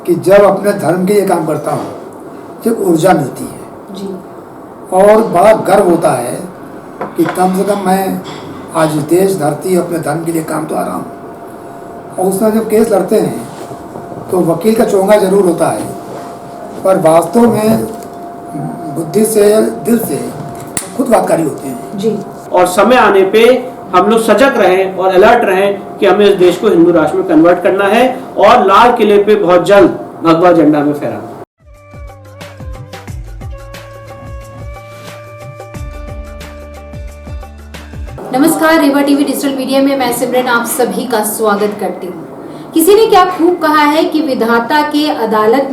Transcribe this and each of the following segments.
कि जब अपने धर्म के लिए काम करता हूँ तो ऊर्जा मिलती है जी। और बड़ा गर्व होता है कि कम से कम मैं आज देश धरती अपने धर्म के लिए काम तो आ रहा हूँ। और उसमें जब केस लड़ते हैं तो वकील का चोंगा जरूर होता है, पर वास्तव में बुद्धि से दिल से खुद बातकारी होते हैं जी। और समय आने पे हम लोग सजग रहें और अलर्ट रहें कि हमें इस देश को हिंदू राष्ट्र में कन्वर्ट करना है और लाल किले पे बहुत जल्द भगवा झंडा में फहराना। नमस्कार, रेवा टीवी डिजिटल मीडिया में मैं सिमरन आप सभी का स्वागत करती हूँ। किसी ने क्या खूब कहा है कि विधाता के अदालत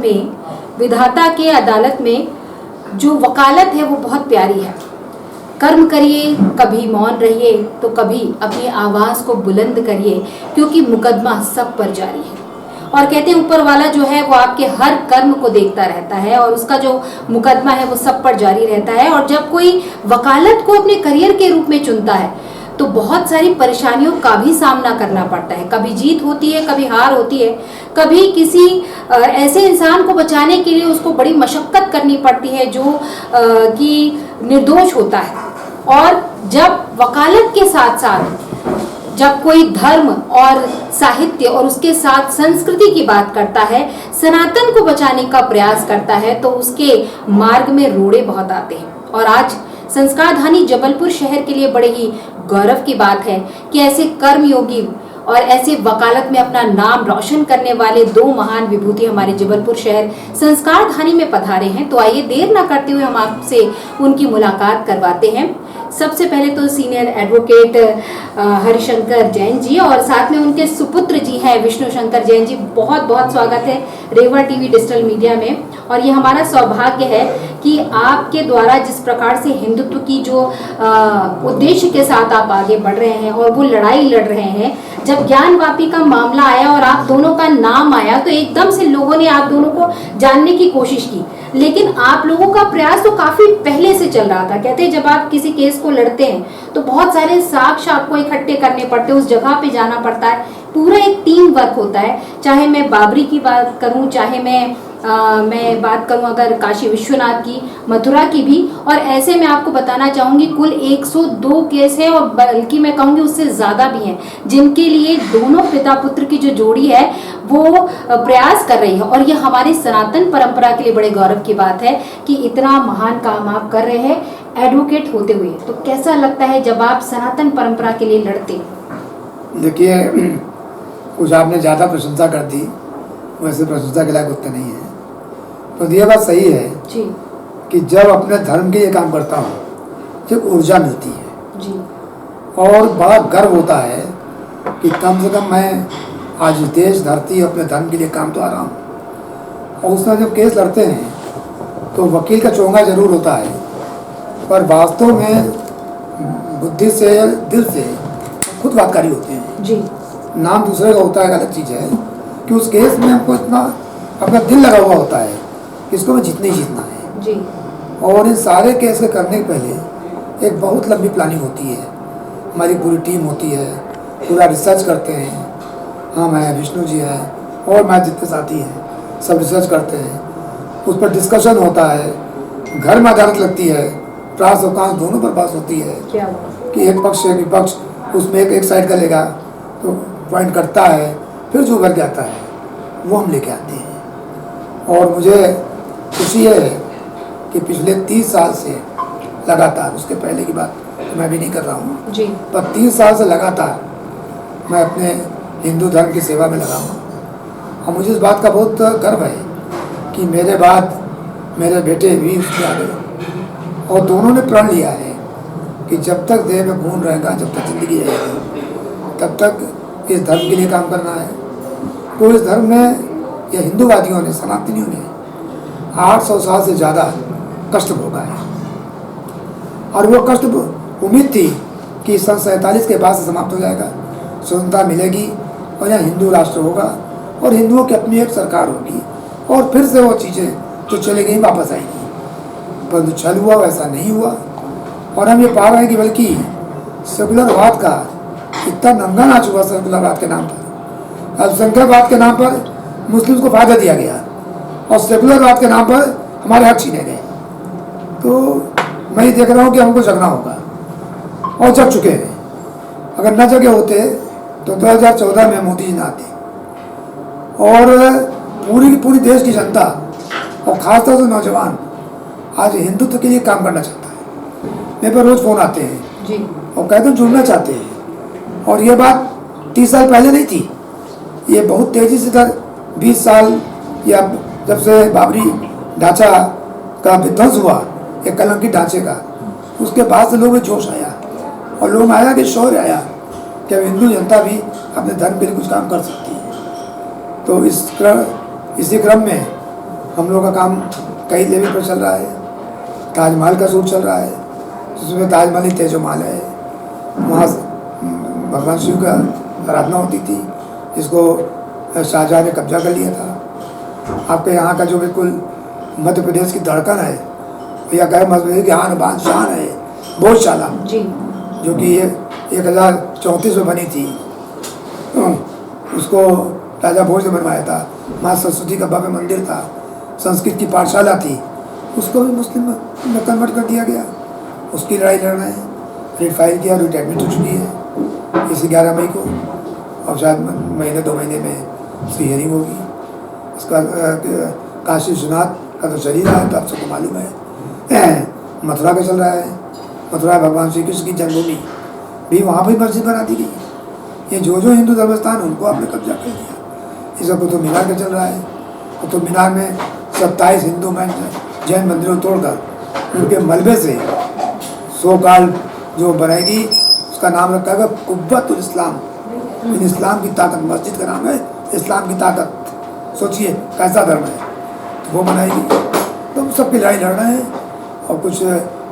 में जो वकालत है वो बहुत प्यारी है। कर्म करिए, कभी मौन रहिए तो कभी अपनी आवाज को बुलंद करिए, क्योंकि मुकदमा सब पर जारी है। और कहते हैं ऊपर वाला जो है वो आपके हर कर्म को देखता रहता है और उसका जो मुकदमा है वो सब पर जारी रहता है। और जब कोई वकालत को अपने करियर के रूप में चुनता है तो बहुत सारी परेशानियों का भी सामना करना पड़ता है। कभी जीत होती है, कभी हार होती है, कभी किसी ऐसे इंसान को बचाने के लिए उसको बड़ी मशक्कत करनी पड़ती है जो कि निर्दोष होता है। और जब वकालत के साथ साथ जब कोई धर्म और साहित्य और उसके साथ संस्कृति की बात करता है, सनातन को बचाने का प्रयास करता है, तो उसके मार्ग में रोड़े बहुत आते हैं। और आज संस्कारधानी जबलपुर शहर के लिए बड़े ही गौरव की बात है कि ऐसे कर्मयोगी और ऐसे वकालत में अपना नाम रोशन करने वाले दो महान विभूति हमारे जबलपुर शहर संस्कारधानी में पधारे हैं। तो आइए देर ना करते हुए हम आपसे उनकी मुलाकात करवाते हैं। सबसे पहले तो सीनियर एडवोकेट हरिशंकर जैन जी और साथ में उनके सुपुत्र जी हैं विष्णु शंकर जैन जी। बहुत बहुत स्वागत है रेवा टीवी डिजिटल मीडिया में। और ये हमारा सौभाग्य है कि आपके द्वारा जिस प्रकार से हिंदुत्व की जो उद्देश्य के साथ आप आगे बढ़ रहे हैं और वो लड़ाई लड़ रहे हैं, जब ज्ञानवापी का मामला आया और आप दोनों का नाम आया तो एकदम से लोगों ने आप दोनों को जानने की कोशिश की। लेकिन आप लोगों का प्रयास तो काफी पहले से चल रहा था। कहते हैं जब आप किसी केस को लड़ते हैं तो बहुत सारे साक्ष्य आपको इकट्ठे करने पड़ते हैं, उस जगह पे जाना पड़ता है, पूरा एक टीम वर्क होता है। चाहे मैं बाबरी की बात करूं, चाहे मैं बात करूं अगर काशी विश्वनाथ की, मथुरा की भी। और ऐसे में आपको बताना चाहूंगी कुल 102 केस है और बल्कि मैं कहूंगी उससे ज्यादा भी हैं, जिनके लिए दोनों पिता पुत्र की जो जोड़ी है वो प्रयास कर रही है। और ये हमारी सनातन परंपरा के लिए बड़े गौरव की बात है कि इतना महान काम आप कर रहे हैं एडवोकेट होते हुए। तो कैसा लगता है जब आप सनातन परंपरा के लिए लड़ते हैं? देखिए, कुछ आपने ज़्यादा प्रशंसा कर दी, वैसे प्रशंसा के लायक उतना नहीं है। तो ये बात सही है जी कि जब अपने धर्म के लिए काम करता हूँ तो ऊर्जा मिलती है जी। और बड़ा गर्व होता है कि कम से कम मैं आज देश धरती अपने धर्म के लिए काम तो आ रहा हूँ। और उसमें जब केस लड़ते हैं तो वकील का चोंगा जरूर होता है, पर वास्तव में बुद्धि से दिल से खुद बातकारी होते हैं जी। नाम दूसरे का होता है, अलग चीज़ है कि उस केस में हमको इतना अपना दिल लगा हुआ होता है कि इसको मैं जीतना ही जीतना है जी। और इन सारे केस के करने के पहले एक बहुत लंबी प्लानिंग होती है। हमारी पूरी टीम होती है, पूरा रिसर्च करते हैं। हम हैं, विष्णु जी हैं और मैं जितने साथी हैं सब रिसर्च करते हैं, उस पर डिस्कशन होता है, घर में अदालत लगती है, प्रास और कांस दोनों पर बात होती है क्या कि एक पक्ष एक विपक्ष उसमें एक साइड का लेगा तो पॉइंट करता है, फिर जो उभर के आता है वो हम लेके आते हैं। और मुझे खुशी है कि पिछले 30 साल से लगातार, उसके पहले की बात तो मैं भी नहीं कर रहा हूँ जी, पर 30 साल से लगातार मैं अपने हिंदू धर्म की सेवा में लगा हूँ। और मुझे इस बात का बहुत गर्व है कि मेरे बाद मेरे बेटे भी उसमें आ गए और दोनों ने प्रण लिया है कि जब तक देह में खून रहेगा, जब तक जिंदगी रहेगी, तब तक इस धर्म के लिए काम करना है। तो इस धर्म में या हिंदूवादियों ने, सनातनियों ने 800 साल से ज़्यादा कष्ट भोगा है और वो कष्ट उम्मीद थी कि सन 47 के बाद से समाप्त हो जाएगा, स्वतंत्रता मिलेगी और यहाँ हिंदू राष्ट्र होगा और हिंदुओं की अपनी एक सरकार होगी और फिर से वो चीज़ें जो चली गई वापस आएंगी। परंतु छल हुआ, वैसा नहीं हुआ। और हम ये पा रहे हैं कि बल्कि सेकुलरवाद का इतना नंगा नाच हुआ सेकुलरवाद के नाम पर, अल्पसंख्यकवाद के नाम पर मुस्लिम्स को फ़ायदा दिया गया और सेकुलरवाद के नाम पर हमारे हक छीने गए। तो मैं ये देख रहा हूँ कि हमको जगना होगा और जग चुके हैं। अगर न जगे होते तो 2014 में मोदी जी न आते और पूरी की पूरी देश की जनता और ख़ासतौर से नौजवान आज हिंदुत्व के लिए काम करना चाहता है। मेरे पर रोज़ फ़ोन आते हैं जी। और कहते हैं जुड़ना चाहते हैं। और ये बात 30 साल पहले नहीं थी, ये बहुत तेज़ी से 20 साल या जब से बाबरी ढांचा का विध्वंस हुआ, एक कलंकी ढांचे का, उसके बाद से लोगों में जोश आया और लोग आया कि शौर्य आया कि अब हिंदू जनता भी अपने धर्म के लिए कुछ काम कर सकती है। तो इसी क्रम में हम लोग का काम कई लेवल पर चल रहा है। ताजमहल का शूट चल रहा है, जिसमें ताजमहल ही तेजोमहल है। वहाँ भगवान शिव का आराधना होती थी, जिसको शाहजहाँ ने कब्जा कर लिया था। आपके यहाँ का जो बिल्कुल मध्य प्रदेश की धड़कन है, या कहे मध्य की आन बान शान है, भोजशाला जी, जो कि 1034 में बनी थी, उसको राजा भोज ने बनवाया था। माँ सरस्वती का भव्य मंदिर था, संस्कृत की पाठशाला थी, उसको भी मुस्लिम में कन्वर्ट कर दिया गया। उसकी लड़ाई लड़ना है, रिट फाइल किया, रिट एडमिट हो चुकी है इस 11 मई को, और शायद महीने 2 महीने में उसकी हियरिंग होगी। इसका काशी विश्वनाथ का तो चल ही रहा है, तो आप सबको मालूम है। मथुरा का चल रहा है, मथुरा भगवान श्री कृष्ण की जन्मभूमि भी, वहाँ भी मस्जिद बना दी गई। ये जो हिंदू धर्मस्थान उनको आपने कब्जा कर दिया। इस कुतुब मीनार का चल रहा है, कुतुब मीनार में 27 हिंदू जैन मंदिरों तोड़कर उनके मलबे से 100 काल जो बनाएगी उसका नाम रखा गया कुब्बतुल इस्लाम। इस्लाम की ताकत, मस्जिद का नाम है इस्लाम की ताकत। सोचिए कैसा धर्म है, तो वो बनाएगी। तो हम सबकी लड़ाई लड़ रहे हैं और कुछ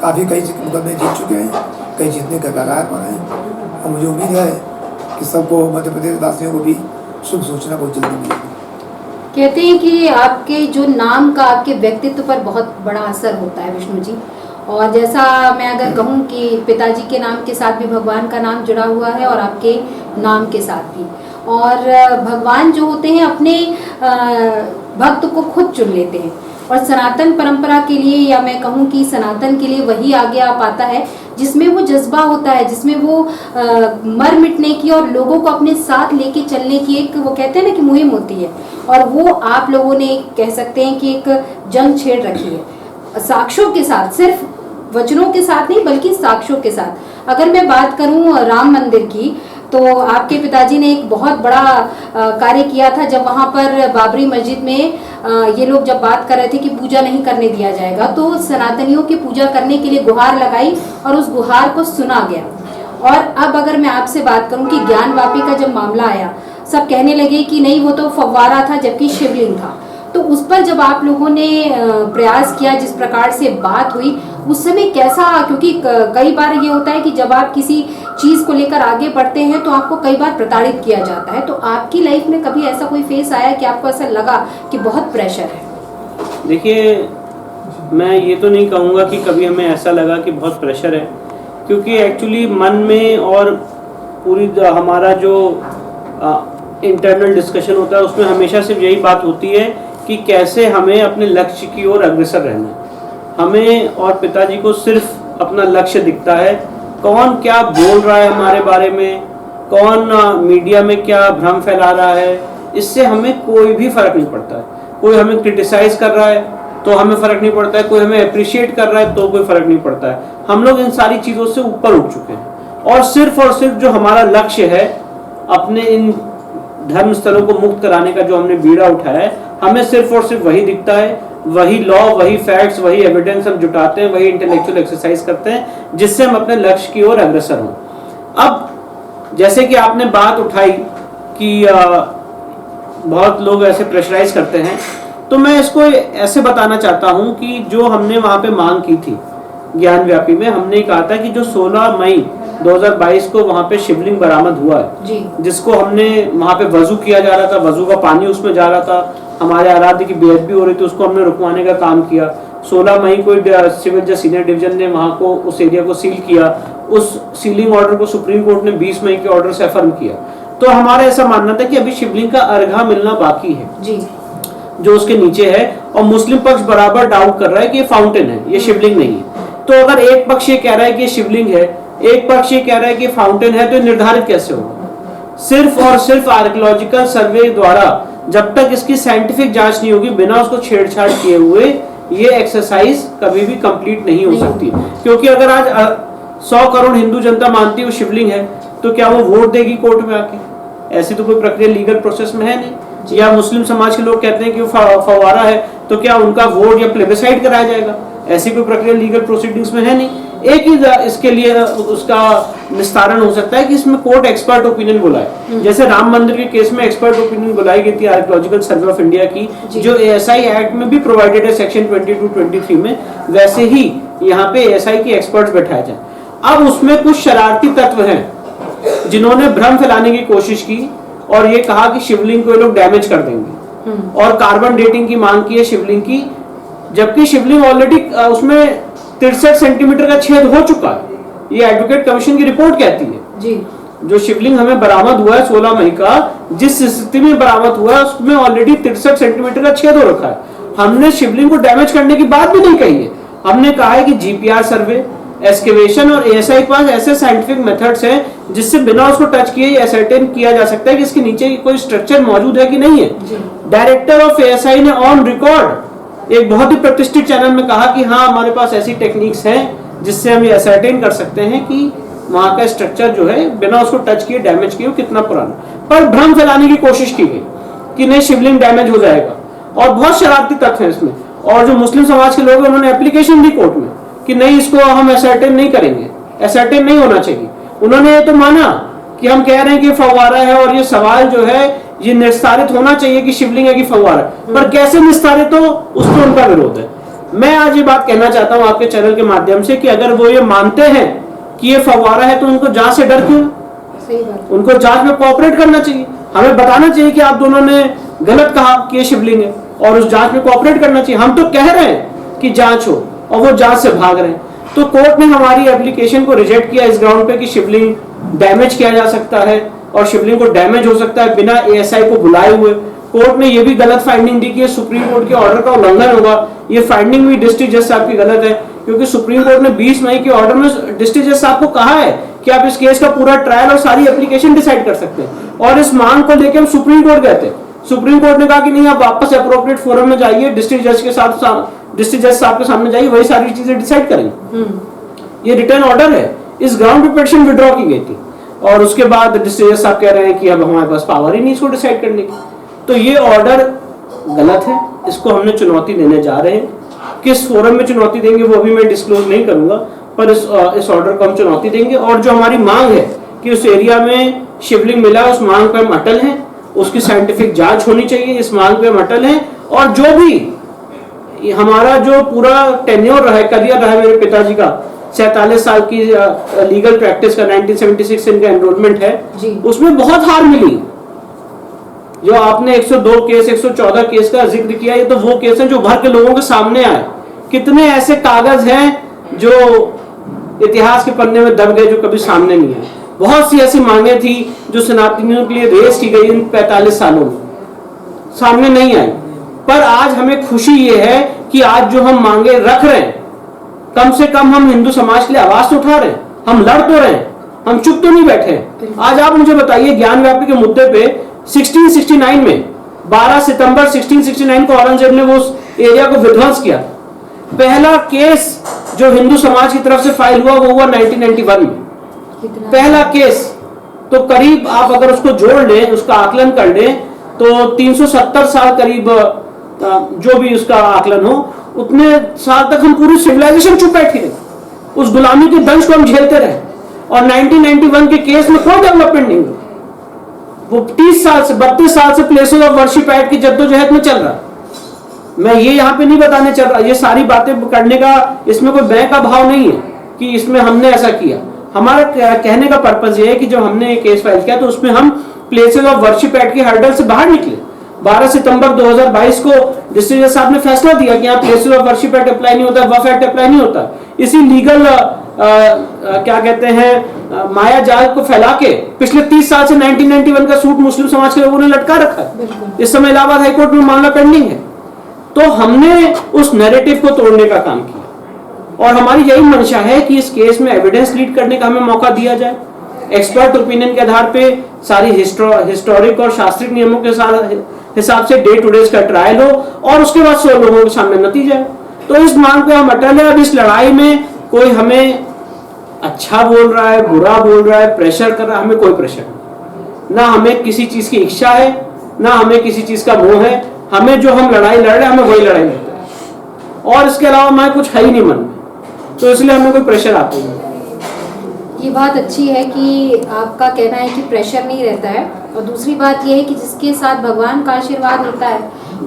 काफ़ी कई मुकदमे जीत चुके हैं, कई जीतने के कगार पर हैं। और मुझे उम्मीद है कि सबको, मध्य प्रदेश वासियों को भी शुभ सूचना बहुत जल्दी मिलेगी। कहते हैं कि आपके जो नाम का आपके व्यक्तित्व पर बहुत बड़ा असर होता है विष्णु जी। और जैसा मैं अगर कहूँ कि पिताजी के नाम के साथ भी भगवान का नाम जुड़ा हुआ है और आपके नाम के साथ भी। और भगवान जो होते हैं अपने भक्त को खुद चुन लेते हैं, और सनातन परंपरा के लिए, या मैं कहूँ कि सनातन के लिए वही आगे आ पाता है जिसमें वो जज्बा होता है, जिसमें वो मर मिटने की और लोगों को अपने साथ लेके चलने की एक, वो कहते हैं ना कि मुहिम होती है। और वो आप लोगों ने कह सकते हैं कि एक जंग छेड़ रखी है साक्ष्यों के साथ, सिर्फ वचनों के साथ नहीं बल्कि साक्ष्यों के साथ। अगर मैं बात करूं राम मंदिर की, तो आपके पिताजी ने एक बहुत बड़ा कार्य किया था जब वहां पर बाबरी मस्जिद में ये लोग जब बात कर रहे थे कि पूजा नहीं करने दिया जाएगा, तो सनातनियों की पूजा करने के लिए गुहार लगाई और उस गुहार को सुना गया। और अब अगर मैं आपसे बात करूं कि ज्ञानवापी का जब मामला आया, सब कहने लगे कि नहीं वो तो फव्वारा था जबकि शिवलिंग था। तो उस पर जब आप लोगों ने प्रयास किया, जिस प्रकार से बात हुई उस समय कैसा, क्योंकि कई बार ये होता है कि जब आप किसी चीज को लेकर आगे बढ़ते हैं तो आपको कई बार प्रताड़ित किया जाता है, तो आपकी लाइफ में कभी ऐसा कोई फेस आया कि आपको ऐसा लगा कि बहुत प्रेशर है? देखिए, मैं ये तो नहीं कहूँगा कि कभी हमें ऐसा लगा कि बहुत प्रेशर है, क्योंकि एक्चुअली मन में और पूरी हमारा जो इंटरनल डिस्कशन होता है उसमें हमेशा सिर्फ यही बात होती है कि कैसे हमें अपने लक्ष्य की ओर अग्रसर रहना है। हमें और पिताजी को सिर्फ अपना लक्ष्य दिखता है, कौन क्या बोल रहा है हमारे बारे में, कौन मीडिया में क्या भ्रम फैला रहा है, इससे हमें कोई भी फर्क नहीं पड़ता है। कोई हमें क्रिटिसाइज कर रहा है तो हमें फर्क नहीं पड़ता है, कोई हमें अप्रिशिएट कर रहा है तो कोई फर्क नहीं पड़ता है। हम लोग इन सारी चीज़ों से ऊपर उठ चुके हैं और सिर्फ जो हमारा लक्ष्य है, अपने इन धर्म स्थलों को मुक्त कराने का जो हमने बीड़ा उठाया है, हमें सिर्फ और सिर्फ वही दिखता है। वही लॉ, वही फैक्ट्स, वही एविडेंस हम जुटाते हैं, वही इंटेलेक्चुअल एक्सरसाइज करते हैं जिससे हम अपने लक्ष्य की ओर अग्रसर हों। अब जैसे कि आपने बात उठाई कि बहुत लोग ऐसे प्रेशराइज करते हैं, तो मैं इसको ऐसे बताना चाहता हूं कि जो हमने वहां पे मांग की थी ज्ञानव्यापी में, हमने कहा था कि जो 16 मई 2022 को वहां पे शिवलिंग बरामद हुआ है जी, जिसको हमने वहां पे वजू किया जा रहा था, वजू का पानी उसमें जा रहा था, हमारे आराध्य की बेइज्जती हो रही थी, उसको हमने रुकवाने का काम किया। 16 मई को सिविल जज सीनियर डिवीजन ने वहां को उस एरिया को सील किया। उस सीलिंग ऑर्डर को सुप्रीम कोर्ट ने 20 मई के ऑर्डर से अफर्म किया। तो हमारा ऐसा मानना था कि अभी शिवलिंग का अर्घा मिलना बाकी है। जी। जो उसके नीचे है, और मुस्लिम पक्ष बराबर डाउट कर रहा है कि ये फाउंटेन है, ये शिवलिंग नहीं है। तो अगर एक पक्ष ये कह रहा है कि ये शिवलिंग है, एक पक्ष ये कह रहा है कि फाउंटेन है, तो निर्धारित कैसे होगा? सिर्फ और सिर्फ आर्कियोलॉजिकल सर्वे द्वारा, जब तक इसकी साइंटिफिक जांच नहीं होगी, बिना उसको छेड़छाड़ किए हुए ये एक्सरसाइज कभी भी कंप्लीट नहीं हो सकती। क्योंकि अगर आज 100 करोड़ हिंदू जनता मानती है वो शिवलिंग है, तो क्या वो वोट देगी कोर्ट में आके? ऐसी तो कोई प्रक्रिया लीगल प्रोसेस में है नहीं। या मुस्लिम समाज के लोग कहते हैं कि वो फव्वारा है, तो क्या उनका वोट या प्लेबिसाइड कराया जाएगा? ऐसी कोई प्रक्रिया लीगल प्रोसीडिंग्स में है नहीं। एक ही इसके लिए उसका निस्तारण हो सकता है कि इसमें कोर्ट एक्सपर्ट ओपिनियन बुलाए। जैसे राम मंदिर के केस में एक्सपर्ट ओपिनियन बुलाई गई थी आर्कियोलॉजिकल सर्वे ऑफ इंडिया की, जो एएसआई एक्ट में भी प्रोवाइडेड है सेक्शन 22-23 में, वैसे ही यहाँ पे एएसआई की एक्सपर्ट्स बैठाए जाए। अब उसमें कुछ शरारती तत्व हैं जिन्होंने भ्रम फैलाने की कोशिश की और ये कहा कि शिवलिंग को ये लोग डैमेज कर देंगे और कार्बन डेटिंग की मांग की है शिवलिंग की, जबकि शिवलिंग ऑलरेडी उसमें 63 सेंटीमीटर का छेद हो चुका है। ये एडवोकेट कमीशन की रिपोर्ट कहती है जी। जो शिवलिंग हमें बरामद हुआ है 16 मई का, जिस स्थिति में बरामद हुआ है उसमें ऑलरेडी 63 सेंटीमीटर का छेद हो रखा है। हमने शिवलिंग को डैमेज करने की बात भी नहीं कही है। हमने कहा है कि जीपीआर सर्वे, एक्सकेवेशन और एएसआई के पास ऐसे साइंटिफिक मेथड्स हैं जिससे बिना उसको टच किए एसर्टेन किया जा सकता है कि इसके नीचे कोई स्ट्रक्चर मौजूद है कि नहीं है। डायरेक्टर ऑफ एएसआई ने ऑन रिकॉर्ड एक बहुत ही प्रतिष्ठित चैनल में कहा कि हाँ, हमारे पास ऐसी टेक्निक्स हैं जिससे हम ये एसर्टेन कर सकते हैं कि वहां का स्ट्रक्चर जो है बिना उसको टच किए डैमेज किए कितना पुराना। पर भ्रम फैलाने की कोशिश की गई कि नहीं शिवलिंग डैमेज हो जाएगा, और बहुत शरारती तथ्य है इसमें। और जो मुस्लिम समाज के लोग हैं उन्होंने एप्लीकेशन दी कोर्ट में कि नहीं, इसको हम एसर्टेन नहीं करेंगे, एसर्टेन नहीं होना चाहिए। उन्होंने ये तो माना कि हम कह रहे हैं कि फव्वारा है और ये सवाल जो है ये निस्तारित होना चाहिए कि शिवलिंग है कि फव्वारा, पर कैसे निस्तारित हो उस पर उनका विरोध है। मैं आज ये बात कहना चाहता हूं आपके चैनल के माध्यम से कि अगर वो ये मानते हैं कि ये फव्वारा है तो उनको जांच से डर क्यों? सही बात। उनको जांच में कोऑपरेट करना चाहिए। हमें बताना चाहिए कि आप दोनों ने गलत कहा कि ये शिवलिंग है और उस जांच में कोऑपरेट करना चाहिए। हम तो कह रहे हैं कि जांच हो और वो जांच से भाग रहे हैं। तो कोर्ट ने हमारी एप्लीकेशन को रिजेक्ट किया इस ग्राउंड पे कि शिवलिंग डैमेज किया जा सकता है और शिवलिंग को डैमेज हो सकता है बिना एएसआई को बुलाए हुए। कोर्ट ने ये भी गलत फाइंडिंग दी कि ये सुप्रीम कोर्ट के ऑर्डर का उल्लंघन होगा। ये फाइंडिंग भी डिस्ट्रिक्ट जज साहब की गलत है, क्योंकि सुप्रीम कोर्ट ने 20 मई के ऑर्डर में डिस्ट्रिक्ट जज साहब को कहा है कि आप इस केस का पूरा ट्रायल और सारी एप्लीकेशन डिसाइड कर सकते हैं। और इस मांग को लेकर हम सुप्रीम कोर्ट गए थे। सुप्रीम कोर्ट ने कहा कि नहीं, आप वापस अप्रोप्रिएट फोरम में जाइए, डिस्ट्रिक्ट जज के साथ डिस्ट्रिक्ट जज साहब के सामने जाइए, वही सारी चीजें डिसाइड करेंगे। ये रिटर्न ऑर्डर है। इस ग्राउंड पे पिटीशन विड्रॉ की गई थी और उसके बाद डिस्ट्रिक्ट जज साहब कह रहे हैं कि अब हमारे पास पावर ही नहीं इसको डिसाइड करने की। तो ये ऑर्डर गलत है, इसको हमने चुनौती देने जा रहे हैं। किस फोरम में चुनौती देंगे वो अभी मैं डिस्क्लोज नहीं करूंगा, पर इस ऑर्डर को हम चुनौती देंगे। और जो हमारी मांग है कि उस एरिया में शिवलिंग मिला, उस मांग पर हम अटल हैं। उसकी साइंटिफिक जांच होनी चाहिए, इस मांग पे हम अटल हैं। और जो भी हमारा जो पूरा टेन्योर रहा है, करियर रहा है मेरे पिताजी का 47 साल की लीगल प्रैक्टिस का, 1976 से इनका एनरोलमेंट है, उसमें बहुत हार मिली। जो आपने 102 केस 114 केस का जिक्र किया, ये तो वो केस है जो भर के लोगों के सामने आए। कितने ऐसे कागज हैं जो इतिहास के पन्ने में दब गए, जो कभी सामने नहीं आए। बहुत सी ऐसी मांगे थी जो सनातनियों के लिए रेस की गई इन 45 सालों में, सामने नहीं आई। पर आज हमें खुशी ये है कि आज जो हम मांगे रख रहे हैं, कम से कम हम हिंदू समाज के लिए आवाज तो उठा रहे हैं, हम लड़ तो रहे हैं, हम चुप तो नहीं बैठे। आज आप मुझे बताइए, ज्ञान व्यापी के मुद्दे पे 1669 में 12 सितंबर 1669 को औरंगजेब ने वो एरिया को विध्वंस किया। पहला केस जो हिंदू समाज की तरफ से फाइल हुआ वो हुआ 1991 में, पहला केस। तो करीब आप अगर उसको जोड़ लें, उसका आकलन कर लें, तो 370 साल करीब, जो भी उसका आकलन हो, उतने साल तक हम पूरी सिविलाइजेशन चुप बैठी रहे, उस गुलामी के दंश को हम झेलते रहे। और 1991 के केस में कोई डेवलपमेंट नहीं हुई। वो 30 साल से 32 साल से प्लेसेस ऑफ वर्शिप एक्ट की जद्दोजहद में चल रहा। मैं ये यहाँ पे नहीं बताने चल रहा, ये सारी बातें करने का इसमें कोई बैंक का भाव नहीं है कि इसमें हमने ऐसा किया। हमारा कहने का पर्पज ये है कि जब हमने ये केस फाइल किया तो उसमें हम प्लेसेस ऑफ वर्शिप एक्ट के हर्डल से बाहर निकले। 12 सितंबर 2022 को डिस्ट्रिक्ट जज साहब ने फैसला दिया कि यहाँ places of worship act apply नहीं होता, वक्फ एक्ट अप्लाई नहीं होता। इसी लीगल क्या कहते हैं माया जाल को फैला के पिछले 30 साल से 1991 का सूट मुस्लिम समाज के लोगों ने लटका रखा है। इस समय इलाहाबाद हाईकोर्ट में मामला पेंडिंग है। तो हमने उस नैरेटिव को तोड़ने का काम किया और हमारी यही मंशा है कि इस केस में एविडेंस लीड करने का हमें मौका दिया जाए, एक्सपर्ट ओपिनियन के आधार पे सारी हिस्टोरिक और शास्त्रीय नियमों के हिसाब से डे टू डे का ट्रायल हो और उसके बाद 100 लोगों के सामने नतीजा है। तो इस मांग पे हम अटल है। अब इस लड़ाई में कोई हमें अच्छा बोल रहा है, बुरा बोल रहा है, प्रेशर कर रहा है, हमें कोई प्रेशर नहीं, ना हमें किसी चीज की इच्छा है, ना हमें किसी चीज का मोह है। हमें जो हम लड़ाई लड़ रहे हैं, हमें वही लड़ाई लड़ते हैं और इसके अलावा हमारे कुछ है ही नहीं मन में, तो इसलिए हमें कोई प्रेशर आता नहीं। ये बात अच्छी है कि आपका कहना है कि प्रेशर नहीं रहता है, और दूसरी बात ये है कि जिसके साथ भगवान का आशीर्वाद होता है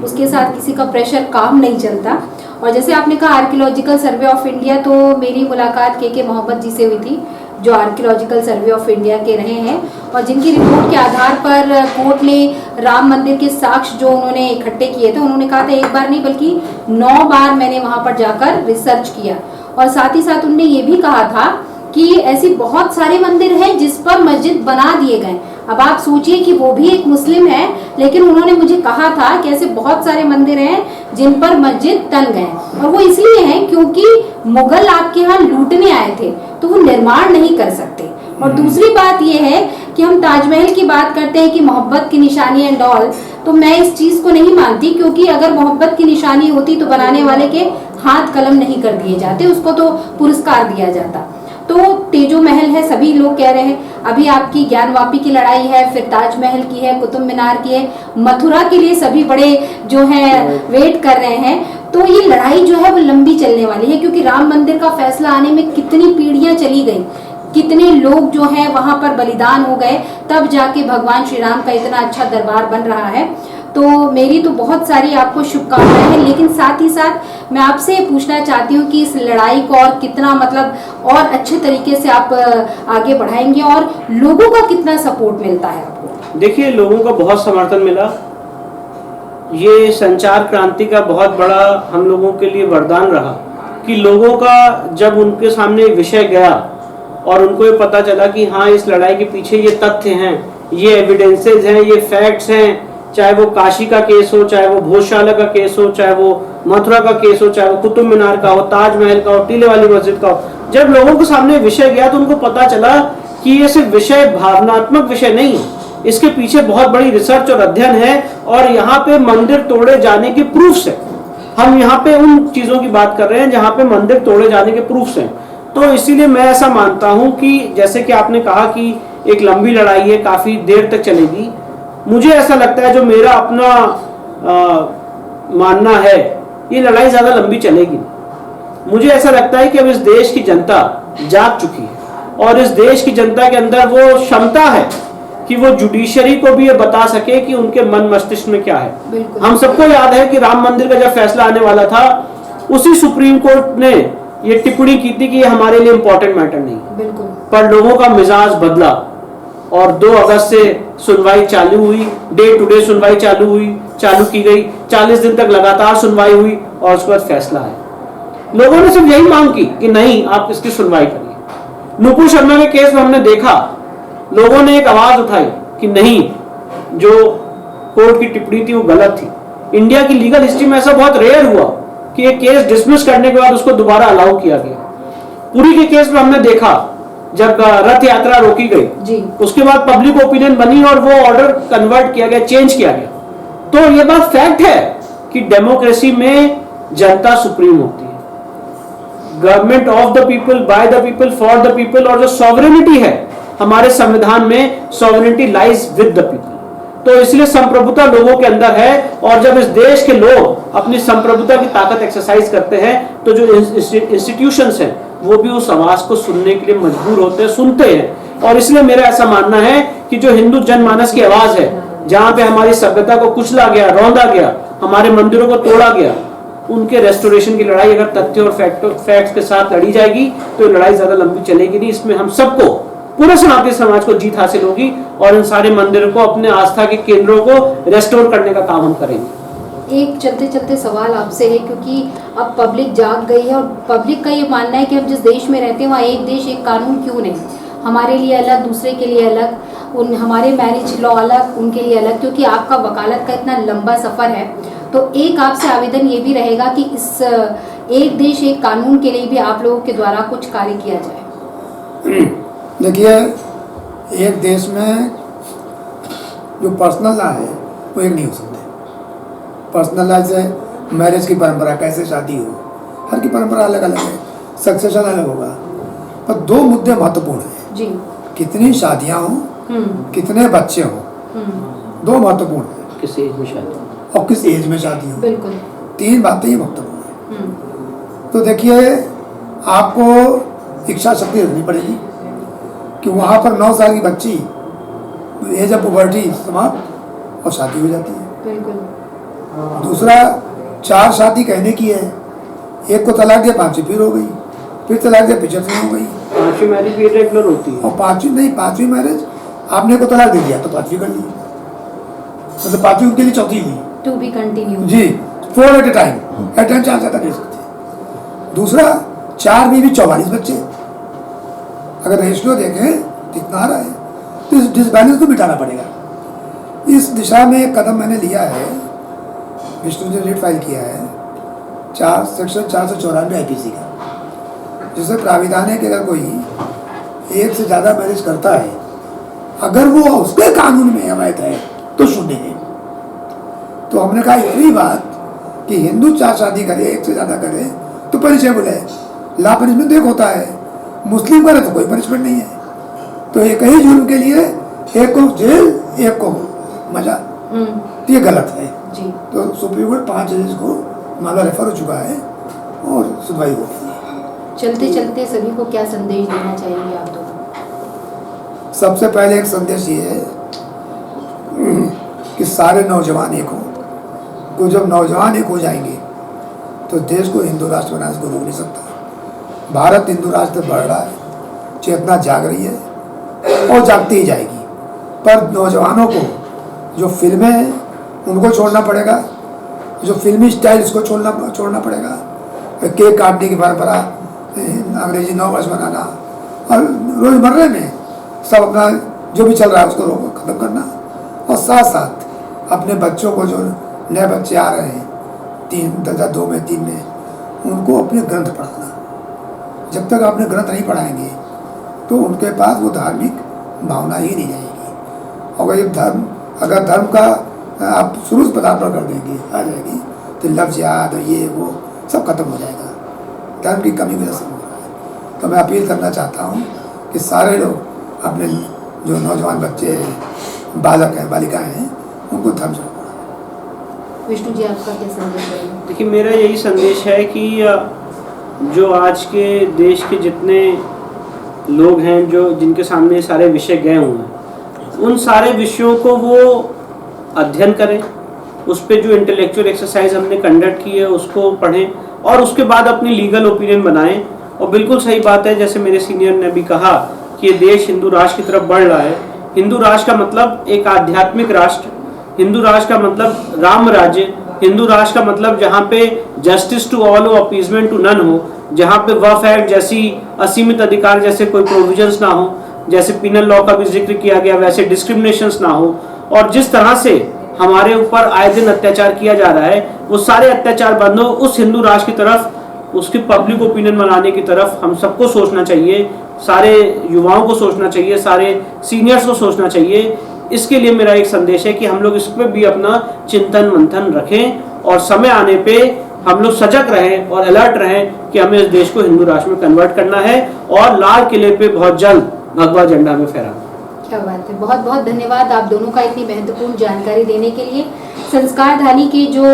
उसके साथ किसी का प्रेशर काम नहीं चलता। और जैसे आपने कहा आर्कियोलॉजिकल सर्वे ऑफ इंडिया, तो मेरी मुलाकात के मोहम्मद जी से हुई थी जो आर्कियोलॉजिकल सर्वे ऑफ इंडिया के रहे हैं और जिनकी रिपोर्ट के आधार पर कोर्ट ने राम मंदिर के साक्ष्य जो उन्होंने इकट्ठे किए थे, उन्होंने कहा था एक बार नहीं बल्कि 9 बार मैंने वहां पर जाकर रिसर्च किया। और साथ ही साथ उन्होंने ये भी कहा था कि ऐसी बहुत सारे मंदिर हैं जिस पर मस्जिद बना दिए गए। अब आप सोचिए कि वो भी एक मुस्लिम है, लेकिन उन्होंने मुझे कहा था कि ऐसे बहुत सारे मंदिर हैं जिन पर मस्जिद तन गए, और वो इसलिए हैं क्योंकि मुगल आपके यहाँ लूटने आए थे तो वो निर्माण नहीं कर सकते। और दूसरी बात ये है कि हम ताजमहल की बात करते हैं कि मोहब्बत की निशानी एंड ऑल, तो मैं इस चीज को नहीं मानती, क्योंकि अगर मोहब्बत की निशानी होती तो बनाने वाले के हाथ कलम नहीं कर दिए जाते, उसको तो पुरस्कार दिया जाता। तो तेजो महल है, सभी लोग कह रहे हैं, अभी आपकी ज्ञानवापी की लड़ाई है, फिर ताजमहल की है, कुतुब मीनार की है, मथुरा के लिए सभी बड़े जो हैं वेट कर रहे हैं। तो ये लड़ाई जो है वो लंबी चलने वाली है, क्योंकि राम मंदिर का फैसला आने में कितनी पीढ़ियां चली गई, कितने लोग जो हैं वहां पर बलिदान हो गए, तब जाके भगवान श्री राम का इतना अच्छा दरबार बन रहा है। तो मेरी तो बहुत सारी आपको शुभकामनाएं हैं, लेकिन साथ ही साथ मैं आपसे ये पूछना चाहती हूँ कि इस लड़ाई को और कितना मतलब और अच्छे तरीके से आप आगे बढ़ाएंगे और लोगों का कितना सपोर्ट मिलता है आपको? देखिए, लोगों का बहुत समर्थन मिला। ये संचार क्रांति का बहुत बड़ा हम लोगों के लिए वरदान रहा कि लोगों का जब उनके सामने विषय गया और उनको ये पता चला कि हाँ, इस लड़ाई के पीछे ये तथ्य हैं, ये एविडेंसेस हैं, ये फैक्ट्स हैं, चाहे वो काशी का केस हो, चाहे वो भोजशाला का केस हो, चाहे वो मथुरा का केस हो, चाहे वो कुतुब मीनार का हो, ताजमहल का हो, टीले वाली मस्जिद का हो, जब लोगों के सामने विषय गया तो उनको पता चला कि ये सिर्फ विषय भावनात्मक विषय नहीं है, इसके पीछे बहुत बड़ी रिसर्च और अध्ययन है और यहाँ पे मंदिर तोड़े जाने के प्रूफ्स है। हम यहाँ पे उन चीजों की बात कर रहे हैं जहाँ पे मंदिर तोड़े जाने के प्रूफ्स हैं। तो इसीलिए मैं ऐसा मानता हूँ कि जैसे कि आपने कहा कि एक लंबी लड़ाई है, काफी देर तक चलेगी। मुझे ऐसा लगता है, जो मेरा अपना मानना है, ये लड़ाई ज्यादा लंबी चलेगी। मुझे ऐसा लगता है कि अब इस देश की जनता जाग चुकी है और इस देश की जनता के अंदर वो क्षमता है कि वो जुडिशरी को भी ये बता सके कि उनके मन मस्तिष्क में क्या है। हम सबको याद है कि राम मंदिर का जब फैसला आने वाला था, उसी सुप्रीम कोर्ट ने ये टिप्पणी की थी कि ये हमारे लिए इंपॉर्टेंट मैटर नहीं, पर लोगों का मिजाज बदला और 2 अगस्त से सुनवाई चालू हुई, डे टू डे सुनवाई चालू की गई, 40 दिन तक लगातार सुनवाई हुई और उसके बाद फैसला है। लोगों ने सिर्फ यही मांग की कि नहीं, आप इसकी सुनवाई करिए। नुपुर शर्मा के केस में हमने देखा, लोगों ने एक आवाज उठाई कि नहीं, जो कोर्ट की टिप्पणी थी वो गलत थी। इंडिया की लीगल हिस्ट्री में ऐसा बहुत रेयर हुआ कि एक केस डिसमिस करने के बाद उसको दोबारा अलाउ किया गया। पुरी के केस में हमने देखा, जब रथ यात्रा रोकी गई, उसके बाद पब्लिक ओपिनियन बनी और वो ऑर्डर कन्वर्ट किया गया, चेंज किया गया। तो ये बात फैक्ट है कि डेमोक्रेसी में जनता सुप्रीम होती है, government of the people, by the people, for the people. और जो सॉवरेनिटी है हमारे संविधान में, sovereignty lies with the people. तो इसलिए संप्रभुता लोगों के अंदर है और जब इस देश के लोग अपनी संप्रभुता की ताकत एक्सरसाइज करते हैं तो जो इंस्टीट्यूशंस हैं वो भी उस आवाज को सुनने के लिए मजबूर होते हैं, सुनते हैं। और इसलिए मेरा ऐसा मानना है कि जो हिंदू जनमानस की आवाज है, जहां पे हमारी सभ्यता को कुचला गया, रौंदा गया, हमारे मंदिरों को तोड़ा गया, उनके रेस्टोरेशन की लड़ाई अगर तथ्य और फैक्ट्स के साथ लड़ी जाएगी तो लड़ाई ज्यादा लंबी चलेगी नहीं। इसमें हम सबको, पूरे सनातनी समाज को जीत हासिल होगी और इन सारे मंदिरों को, अपने आस्था के केंद्रों को रेस्टोर करने का काम हम करेंगे। एक चलते चलते सवाल आपसे है, क्योंकि अब पब्लिक जाग गई है और पब्लिक का ये मानना है कि हम जिस देश में रहते हैं वहाँ एक देश एक कानून क्यों नहीं, हमारे लिए अलग, दूसरे के लिए अलग, हमारे मैरिज लॉ अलग, उनके लिए अलग। क्योंकि आपका वकालत का इतना लंबा सफ़र है, तो एक आपसे आवेदन ये भी रहेगा कि इस एक देश एक कानून के लिए भी आप लोगों के द्वारा कुछ कार्य किया जाए। देखिए, एक देश में जो पर्सनल लॉ है वो एक नहीं हो सकते। पर्सनल लॉ से मैरिज की परंपरा, कैसे शादी हो, हर की परंपरा अलग अलग है, सक्सेशन अलग होगा। पर दो मुद्दे महत्वपूर्ण हैं जी। कितनी शादियां हों, कितने बच्चे हों, दो महत्वपूर्ण है। किस एज में शादी और किस एज में शादी हो, बिल्कुल। तीन बातें ही महत्वपूर्ण है। तो देखिए, आपको इच्छा शक्ति रखनी पड़ेगी कि वहाँ पर 9 साल की बच्ची, एज ऑफ पुबर्टी समाप्त और शादी हो जाती है। बिल्कुल। दूसरा, 4 शादी कहने की है, एक को तलाक दिया, 5वीं फिर हो गई, फिर तलाक दिया, 75वीं हो गई, 5वीं मैरिज भी रेगुलर होती है। और 5वीं मैरिज आपने को तलाक दे दिया तो 5वीं कर ली, मतलब 5वीं के लिए 4थी हुई। To be continued. जी, 4 एट ए टाइम 4 ज़्यादा दे सकते हैं। दूसरा, 4 में भी 44 बच्चे, अगर रेशियो देखें तो इतना आ रहा है, तो इस डिसबैलेंस को मिटाना पड़ेगा। इस दिशा में एक कदम मैंने लिया है, विष्णु जी ने फाइल किया है सेक्शन 494 IPC का, जिससे प्राविधान है कि अगर कोई एक से ज़्यादा मैरिज करता है, अगर वो उसके कानून में अवैध है तो शून्य है। तो हमने कहा यही बात कि हिंदू 4 शादी करे, एक से ज़्यादा करे तो पनिशेबल है, ला पनिशमेंट एक होता है, मुस्लिम करे तो कोई पनिशमेंट नहीं है। तो एक ही जुर्म के लिए एक को जेल, एक को मजा, तो ये गलत है जी। तो सुप्रीम कोर्ट 5 जजेस को मामला रेफर हो चुका है और सुनवाई हो रही है। चलते चलते सभी को क्या संदेश देना चाहेंगे आप दोनों? सबसे पहले एक संदेश ये है कि सारे नौजवान एक हों, तो जब नौजवान एक हो जाएंगे तो देश को हिंदू राष्ट्र बनाने से कोई रोक नहीं सकता। भारत हिंदू राष्ट्र बढ़ रहा है, चेतना जाग रही है और जागती ही जाएगी। पर नौजवानों को जो फिल्में हैं उनको छोड़ना पड़ेगा, जो फिल्मी स्टाइल इसको छोड़ना पड़ेगा, केक काटने की परंपरा, अंग्रेजी नॉवेल्स बनाना और रोज़मर्रे में सब अपना जो भी चल रहा है उसको ख़त्म करना, और साथ साथ अपने बच्चों को, जो नए बच्चे आ रहे हैं 2 में 3 में, उनको अपने ग्रंथ पढ़ाना। जब तक आपने ग्रंथ नहीं पढ़ाएंगे तो उनके पास वो धार्मिक भावना ही नहीं जाएगी। अगर धर्म का आप शुरू से पदार्पण कर देंगे आ जाएगी तो लफ्ज़ याद और ये वो सब खत्म हो जाएगा। धर्म की कमी वजह से हो रहा है। तो मैं अपील करना चाहता हूँ कि सारे लोग अपने जो नौजवान बच्चे हैं, बालक हैं, बालिकाएं हैं, उनको धर्म से पढ़ाएं। विष्णु जी, आपका क्या संदेश है? देखिए, मेरा यही संदेश है कि जो आज के देश के जितने लोग हैं, जो जिनके सामने सारे विषय गए हुए हैं, उन सारे विषयों को वो अध्ययन करें, उस पर जो इंटेलेक्चुअल एक्सरसाइज हमने कंडक्ट की है उसको पढ़ें और उसके बाद अपनी लीगल ओपिनियन बनाएं। और बिल्कुल सही बात है, जैसे मेरे सीनियर ने भी कहा कि ये देश हिंदू राष्ट्र की तरफ बढ़ रहा है। हिंदू राष्ट्र का मतलब एक आध्यात्मिक राष्ट्र, हिंदू राष्ट्र का मतलब राम राज्य, हिंदू राष्ट्र का मतलब जहाँ पे जस्टिस टू ऑल हो, अपीजमेंट टू नन हो, जहाँ पे वक्फ एक्ट जैसी असीमित अधिकार जैसे कोई प्रोविजंस ना हो, जैसे पिनल लॉ का भी जिक्र किया गया वैसे डिस्क्रिमिनेशंस ना हो, और जिस तरह से हमारे ऊपर आए दिन अत्याचार किया जा रहा है वो सारे अत्याचार बंद हो। उस हिंदू राष्ट्र की तरफ, उसकी पब्लिक ओपिनियन बनाने की तरफ हम सबको सोचना चाहिए, सारे युवाओं को सोचना चाहिए, सारे सीनियर्स को सोचना चाहिए। इसके लिए मेरा एक संदेश है कि हम लोग इस पर भी अपना चिंतन मंथन रखें और समय आने पे हम लोग सजग रहें और अलर्ट रहें कि हमें इस देश को हिंदू राष्ट्र में कन्वर्ट करना है और लाल किले पे बहुत जल्द भगवा झंडा में फहराना। क्या बात है, बहुत बहुत धन्यवाद आप दोनों का इतनी महत्वपूर्ण जानकारी देने के लिए। संस्कारधानी के जो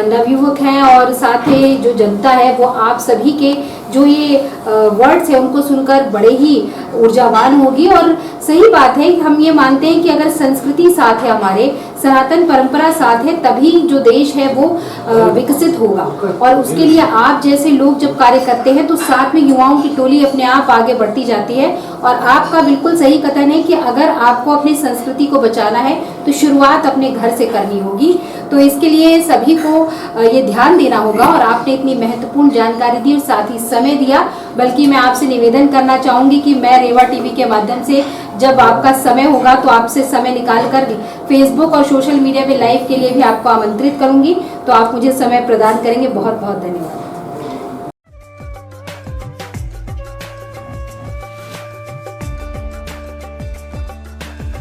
नवयुवक हैं और साथ ही जो जनता है वो आप सभी के जो ये वर्ड्स है उनको सुनकर बड़े ही ऊर्जावान होगी। और सही बात है, हम ये मानते हैं कि अगर संस्कृति साथ है, हमारे सनातन परंपरा साथ है, तभी जो देश है वो विकसित होगा। और उसके लिए आप जैसे लोग जब कार्य करते हैं तो साथ में युवाओं की टोली अपने आप आगे बढ़ती जाती है और आपका बिल्कुल सही कथन है कि अगर आपको अपनी संस्कृति को बचाना है तो शुरुआत अपने घर से करनी होगी। तो इसके लिए सभी को ये ध्यान देना होगा और आपने इतनी महत्वपूर्ण जानकारी दी और साथ ही समय दिया। बल्कि मैं आपसे निवेदन करना चाहूँगी कि मैं रेवा टीवी के माध्यम से जब आपका समय होगा तो आपसे समय निकाल कर फेसबुक और सोशल मीडिया पे लाइव के लिए भी आपको आमंत्रित करूँगी, तो आप मुझे समय प्रदान करेंगे। बहुत बहुत धन्यवाद।